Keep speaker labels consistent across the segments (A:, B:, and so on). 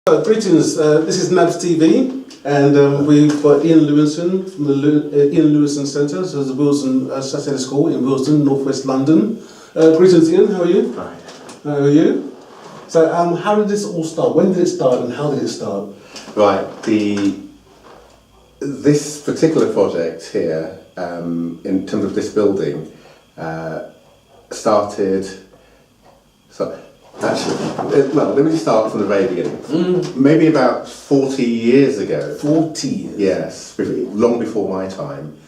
A: Greetings, this is NABSS TV, and we've got Ian Lewinson from the Ian Lewinson Centre, so the Willesden Saturday School in Willesden, northwest London. Greetings, Ian, how are you?
B: Hi.
A: How are you? So how did this all start? When did it start and how did it start?
B: Right, this particular project here, in terms of this building, started, well, let me start from the very beginning. Maybe about 40 years ago. 40 years? Yes, long before my time,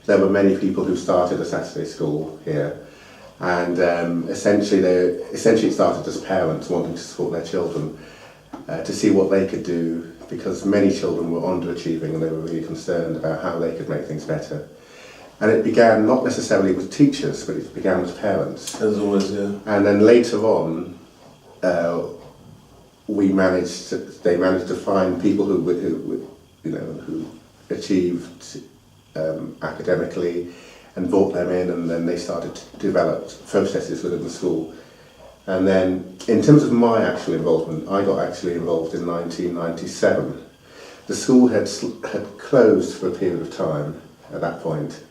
B: there were many people who started a Saturday school here. And essentially it started as parents wanting to support their children, to see what they could do, because many children were underachieving and they were really concerned about how they could make things better. And it began not necessarily with teachers, but it began with parents.
A: As always, yeah. And
B: then later on, they managed to find people who achieved academically, and brought them in, and then they started to develop processes within the school. And then, in terms of my actual involvement, I got actually involved in 1997. The school had closed for a period of time at that point,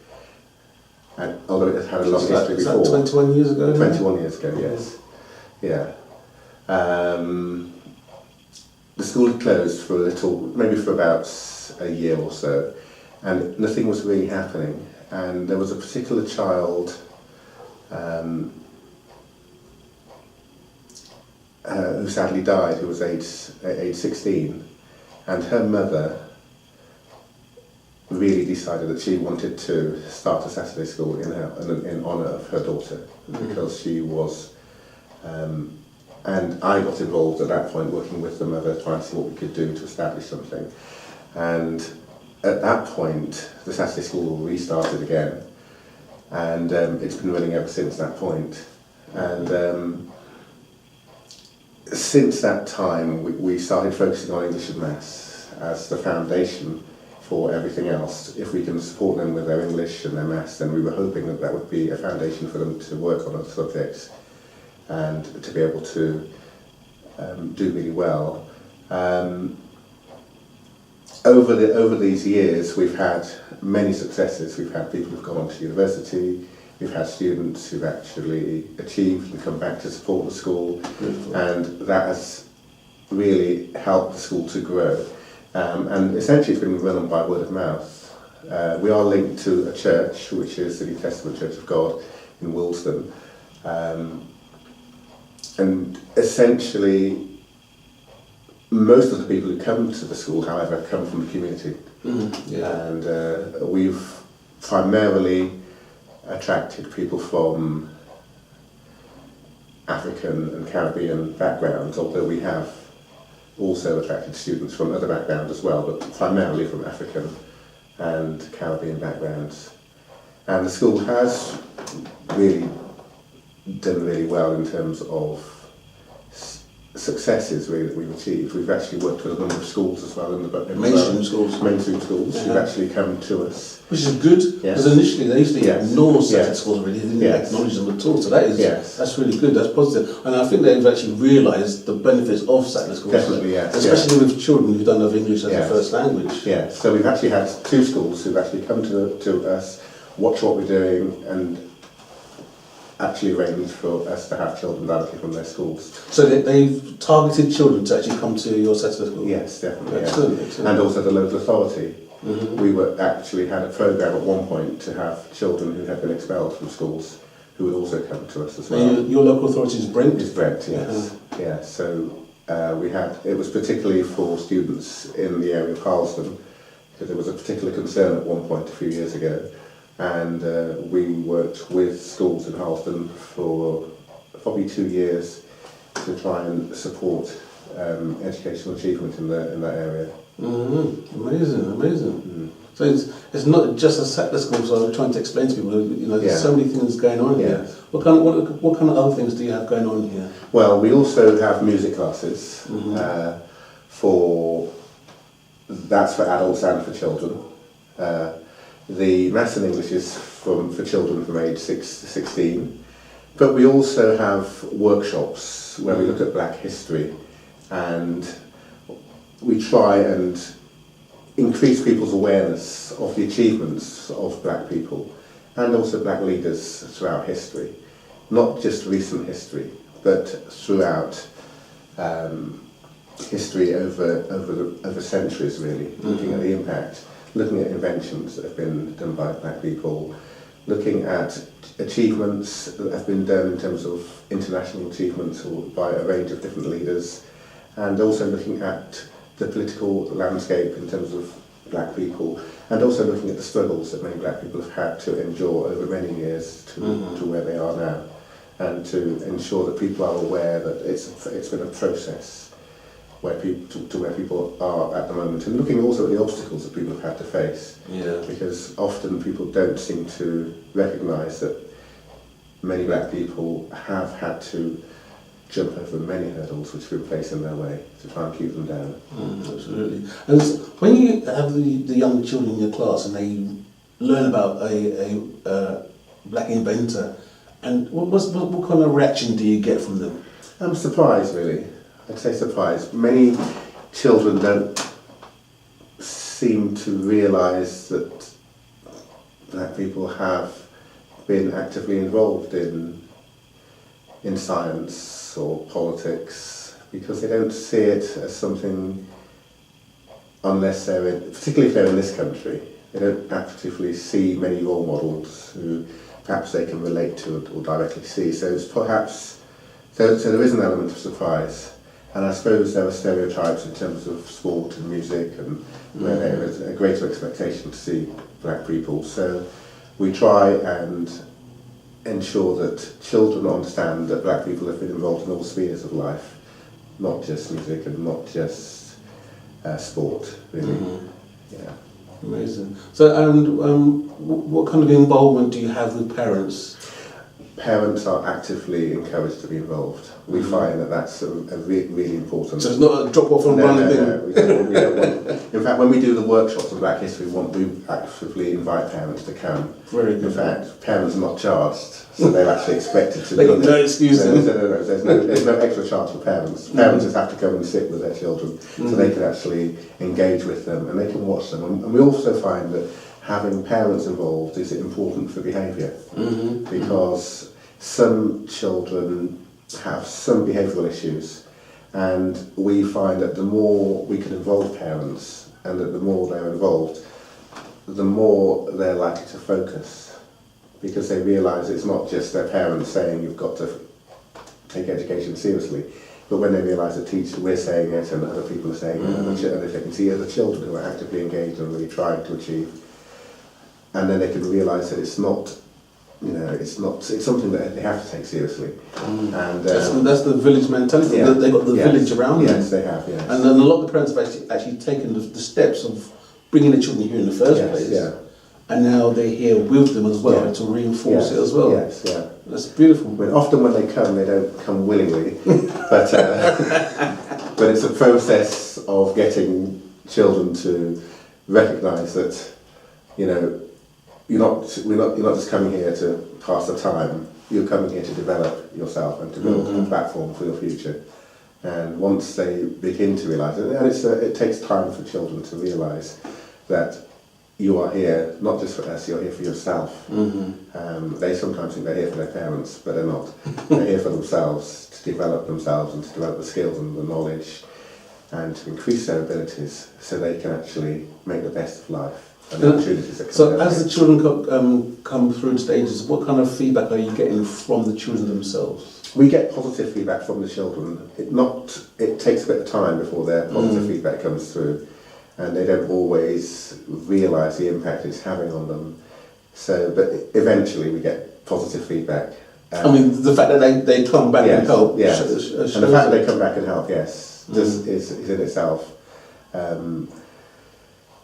B: and although it had a long history before.
A: Was that 21 years ago?
B: 21 years ago, yes. Yeah. The school had closed for maybe for about a year or so, and nothing was really happening. And there was a particular child who sadly died, who was age 16, and her mother really decided that she wanted to start a Saturday school in honour of her daughter, because she was, and I got involved at that point working with the mother, trying to see what we could do to establish something. And at that point, the Saturday school restarted again, and it's been running ever since that point. And since that time, we started focusing on English and Maths as the foundation for everything else. If we can support them with their English and their Maths, then we were hoping that that would be a foundation for them to work on other subjects and to be able to do really well. Over these years, we've had many successes. We've had people who've gone on to university, we've had students who've actually achieved and come back to support the school, and that has really helped the school to grow. And essentially it's been run by word of mouth. We are linked to a church, which is the New Testament Church of God in Willesden. And essentially, most of the people who come to the school, however, come from the community. And we've primarily attracted people from African and Caribbean backgrounds, although we have also attracted students from other backgrounds as well, but primarily from African and Caribbean backgrounds. And the school has really done really well in terms of successes that we've achieved. We've actually worked with a number of schools as well, in
A: mainstream schools.
B: Mainstream schools who've actually come to us.
A: Which is good, because initially they used to ignore Saturday schools, really didn't acknowledge them at all. So that's really good, that's positive. And I think they've actually realised the benefits of Saturday schools.
B: Definitely, yes.
A: Especially with children who don't have English as a first language.
B: Yeah, so we've actually had 2 schools who've actually come to us, watch what we're doing, and actually arranged for us to have children directly from their schools.
A: So they've targeted children to actually come to your Saturday school?
B: Yes, definitely.
A: Excellent,
B: yeah.
A: excellent.
B: And also the local authority. We actually had a programme at one point to have children who had been expelled from schools who would also come to us as well.
A: And your local authority is Brent?
B: Is Brent, yes. Yeah, so it was particularly for students in the area of Harlesden, because there was a particular concern at one point a few years ago. And we worked with schools in Harlesden for probably 2 years to try and support educational achievement in that area. Mm-hmm.
A: Amazing. So it's not just a Saturday school. So I'm trying to explain to people, there's so many things going on here. What kind of other things do you have going on here?
B: Well, we also have music classes that's for adults and for children. The Maths and English is for children from age 6 to 16, but we also have workshops where we look at Black history and we try and increase people's awareness of the achievements of black people and also black leaders throughout history. Not just recent history, but throughout history over centuries, really, looking at the impact, looking at inventions that have been done by black people, looking at achievements that have been done in terms of international achievements or by a range of different leaders, and also looking at the political landscape in terms of black people, and also looking at the struggles that many black people have had to endure over many years to where they are now, and to ensure that people are aware that it's been a process where people are at the moment, and looking also at the obstacles that people have had to face.
A: Yeah.
B: Because often people don't seem to recognise that many black people have had to jump over many hurdles which have been placed in their way to try and keep them down.
A: Absolutely. And when you have the young children in your class and they learn about a black inventor, and what kind of reaction do you get from them?
B: I'm surprised, really. I'd say surprised. Many children don't seem to realise that black people have been actively involved in science or politics, because they don't see it as something, unless particularly if they're in this country, they don't actively see many role models who perhaps they can relate to or directly see. So it's perhaps, so there is an element of surprise. And I suppose there are stereotypes in terms of sport and music, and where there is a greater expectation to see black people. So we try and ensure that children understand that black people have been involved in all spheres of life, not just music and not just sport, really. Yeah.
A: Amazing. So, and what kind of involvement do you have with parents?
B: Parents are actively encouraged to be involved. We find that that's really important.
A: So it's not a drop off and run thing?
B: No, we don't want. In fact, when we do the workshops on Black History, we actively invite parents to come.
A: Very good.
B: In fact, parents are not charged, so they're actually expected to.
A: They got no excuse.
B: No, there's no extra charge for parents. Parents just have to come and sit with their children, so they can actually engage with them and they can watch them. And we also find that having parents involved is important for behaviour, because some children have some behavioural issues, and we find that the more we can involve parents and that the more they're involved, the more they're likely to focus, because they realise it's not just their parents saying you've got to take education seriously, but when they realise that we're saying it and other people are saying it, and if they can see other children who are actively engaged and really trying to achieve, and then they can realise that it's not, it's something that they have to take seriously. And
A: that's the village mentality. Yeah. They've got the village around them.
B: Yes, they have. Yes.
A: And then a lot of the parents have actually taken the steps of bringing the children here in the first place. Yeah. And now they're here with them as well to reinforce it as well.
B: Yes, yeah.
A: That's beautiful.
B: I mean, often when they don't come willingly, but but it's a process of getting children to recognise that, you're not just coming here to pass the time. You're coming here to develop yourself and to build a platform for your future. And once they begin to realise it, and it takes time for children to realise that you are here not just for us, you're here for yourself. They sometimes think they're here for their parents, but they're not. They're here for themselves, to develop themselves and to develop the skills and the knowledge and to increase their abilities so they can actually make the best of life.
A: So as the children come through the stages, what kind of feedback are you getting from the children themselves?
B: We get positive feedback from the children. It takes a bit of time before their positive feedback comes through, and they don't always realise the impact it's having on them. So, but eventually we get positive feedback.
A: I mean, the fact that they come back and help.
B: Yes, and the fact that they come back and help, yes, is in itself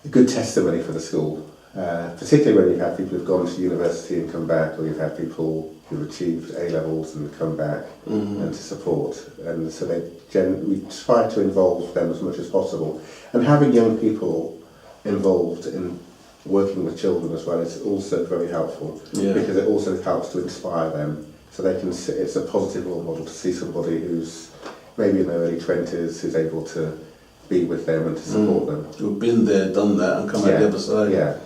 B: a good testimony for the school, particularly when you've had people who've gone to university and come back, or you've had people who've achieved A-levels and come back and to support. And so we try to involve them as much as possible. And having young people involved in working with children as well is also very helpful, because it also helps to inspire them. So they can see, it's a positive role model to see somebody who's maybe in their early 20s who's able to be with them and to support them.
A: You've been there, done that, and come out the other side.
B: Yeah.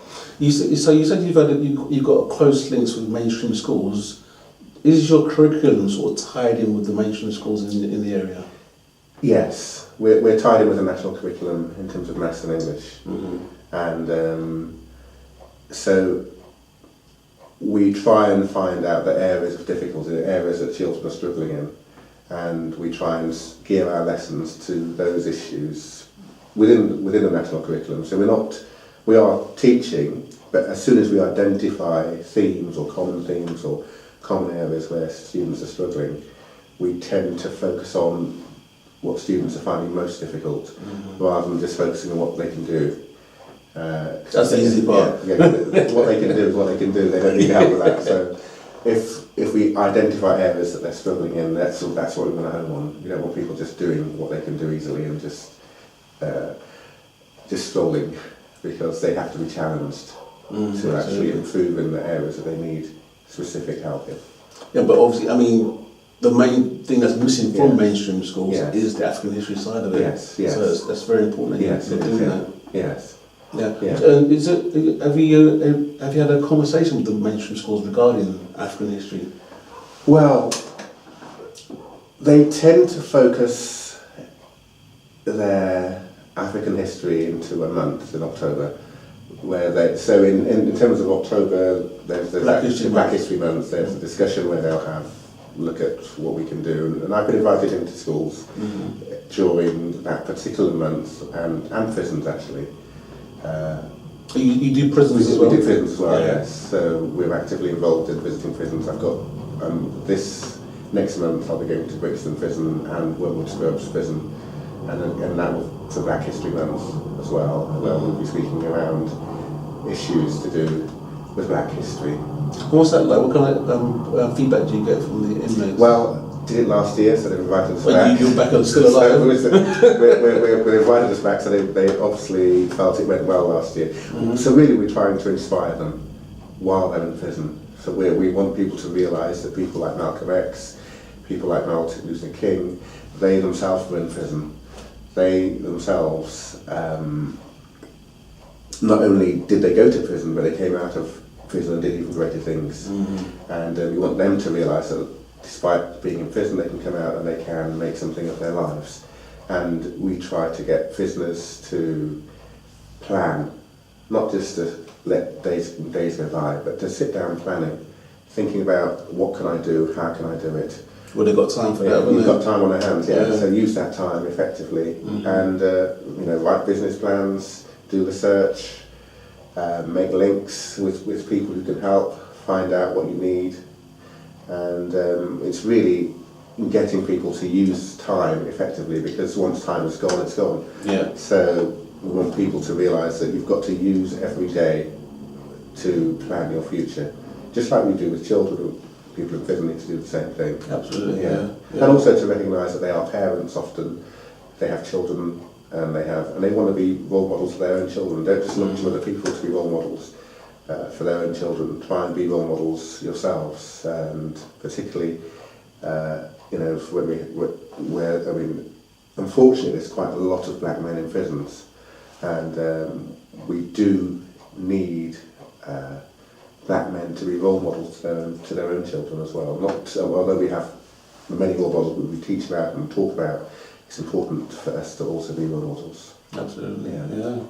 A: So you said you've got close links with mainstream schools. Is your curriculum sort of tied in with the mainstream schools in the area?
B: Yes, we're tied in with the national curriculum in terms of maths and English, and so we try and find out the areas of difficulty, the areas that children are struggling in, and we try and gear our lessons to those issues within the national curriculum. So we are teaching, but as soon as we identify themes or common areas where students are struggling, we tend to focus on what students are finding most difficult, rather than just focusing on what they can do.
A: That's the easy part.
B: Yeah, what they can do is what they can do. They don't need help with that. So if we identify areas that they're struggling in, that's what we want to hone on. We don't want people just doing what they can do easily and just strolling, because they have to be challenged to actually improve in the areas that they need specific help in.
A: Yeah, but obviously, I mean, the main thing that's missing from mainstream schools is the African history side of it.
B: Yes.
A: So that's very important that you're doing that.
B: Yes.
A: Yeah. Have you had a conversation with the mainstream schools regarding African history?
B: Well, they tend to focus their African history into a month in October, where in terms of October, there's Black History Month. There's a discussion where they'll look at what we can do, and I've been invited into schools during that particular month, and prisons actually.
A: You do prisons as well?
B: We do prisons as well, yes. So we're actively involved in visiting prisons. I've got this next month I'll be going to Brixton Prison and Wormwood Scrubs Prison, and that will for Black History Month as well, where we'll be speaking around issues to do with Black history.
A: What's that like? What kind of feedback do you get from the inmates?
B: Well, did it last year, so they invited us back.
A: You're back and still alive?
B: We're invited us back, so they obviously felt it went well last year. So really we're trying to inspire them while they're in prison. So we want people to realise that people like Malcolm X, people like Martin Luther King, they themselves were in prison. They themselves, not only did they go to prison, but they came out of prison and did even greater things. And we want them to realise that despite being in prison, they can come out and they can make something of their lives. And we try to get prisoners to plan, not just to let days go by, but to sit down planning, thinking about what can I do, how can I do it.
A: Well, they've got time for that, haven't they?
B: You've got time on their hands, so use that time effectively, and write business plans, do research, make links with people who can help, find out what you need, and it's really getting people to use time effectively, because once time is gone, it's gone.
A: Yeah.
B: So we want people to realise that you've got to use every day to plan your future, just like we do with children. People in prison need to do the same thing.
A: Absolutely, yeah.
B: And also to recognise that they are parents often, they have children, and they want to be role models for their own children. Don't just look to other people to be role models for their own children. Try and be role models yourselves, and particularly, unfortunately there's quite a lot of black men in prisons, and we do need black men to be role models to their own children as well. Although we have many role models that we teach about and talk about, it's important for us to also be role models.
A: Absolutely, yeah.